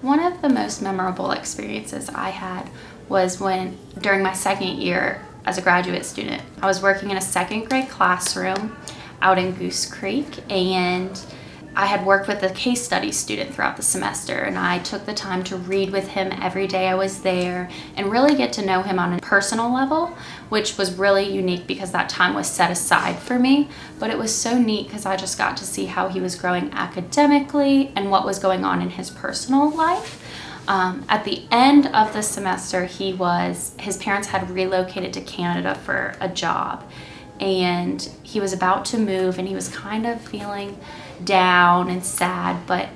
One of the most memorable experiences I had was when, during my second year as a graduate student, I was working in a second grade classroom out in Goose Creek, and I had worked with a case study student throughout the semester, and I took the time to read with him every day I was there and really get to know him on a personal level, which was really unique because that time was set aside for me. But it was so neat because I just got to see how he was growing academically and what was going on in his personal life. At the end of the semester, his parents had relocated to Canada for a job, and he was about to move, and he was kind of feeling down and sad, but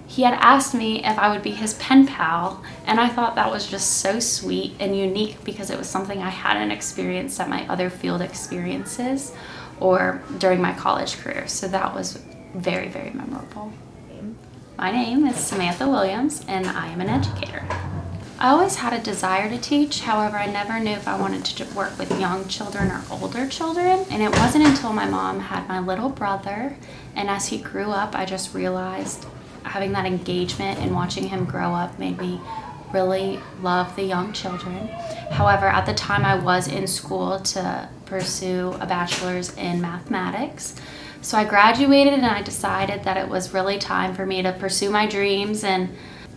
he had asked me if I would be his pen pal, and I thought that was just so sweet and unique because it was something I hadn't experienced at my other field experiences or during my college career. So that was very, very memorable. My name is Samantha Williams, and I am an educator. I always had a desire to teach, however, I never knew if I wanted to work with young children or older children. And it wasn't until my mom had my little brother, and as he grew up, I just realized having that engagement and watching him grow up made me really love the young children. However, at the time I was in school to pursue a bachelor's in mathematics. So I graduated and I decided that it was really time for me to pursue my dreams and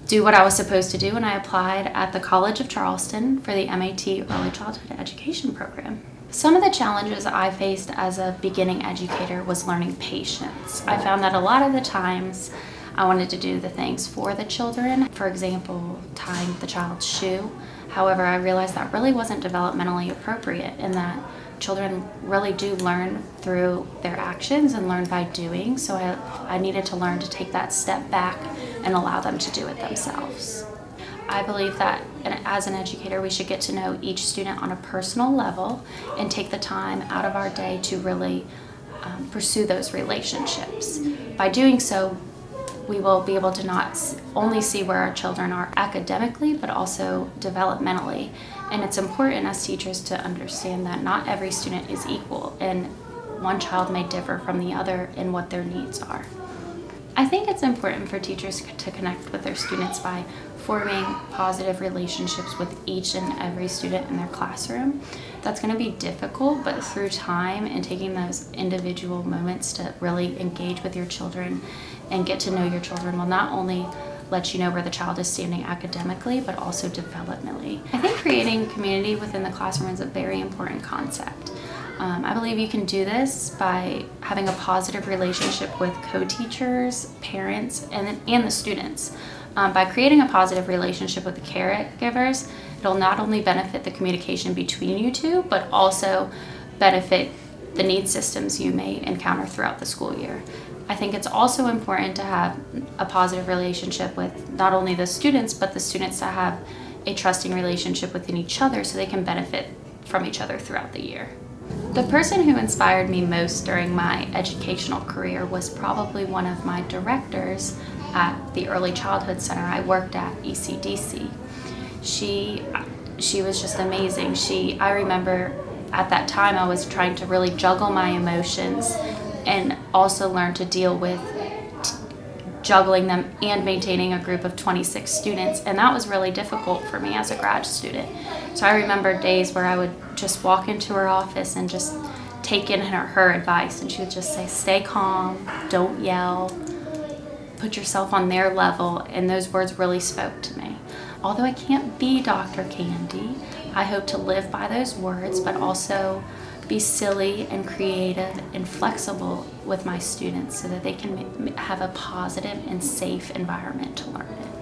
do what I was supposed to do, and I applied at the College of Charleston for the MAT Early Childhood Education program. Some of the challenges I faced as a beginning educator was learning patience. I found that a lot of the times I wanted to do the things for the children, for example, tying the child's shoe. However, I realized that really wasn't developmentally appropriate, and that children really do learn through their actions and learn by doing. So I needed to learn to take that step back and allow them to do it themselves. I believe that as an educator, we should get to know each student on a personal level and take the time out of our day to really pursue those relationships. By doing so, we will be able to not only see where our children are academically, but also developmentally. And it's important as teachers to understand that not every student is equal, and one child may differ from the other in what their needs are. I think it's important for teachers to connect with their students by forming positive relationships with each and every student in their classroom. That's going to be difficult, but through time and taking those individual moments to really engage with your children and get to know your children will not only let you know where the child is standing academically, but also developmentally. I think creating community within the classroom is a very important concept. I believe you can do this by having a positive relationship with co-teachers, parents, and the students. By creating a positive relationship with the caregivers, it'll not only benefit the communication between you two, but also benefit the need systems you may encounter throughout the school year. I think it's also important to have a positive relationship with not only the students, but the students to have a trusting relationship within each other so they can benefit from each other throughout the year. The person who inspired me most during my educational career was probably one of my directors at the Early Childhood Center I worked at, ECDC. She was just amazing. I remember at that time I was trying to really juggle my emotions and also learn to deal with juggling them and maintaining a group of 26 students, and that was really difficult for me as a grad student. So I remember days where I would just walk into her office and just take in her advice, and she would just say, stay calm, don't yell, put yourself on their level, and those words really spoke to me. Although I can't be Dr. Candy, I hope to live by those words, but also be silly and creative and flexible with my students so that they can have a positive and safe environment to learn in.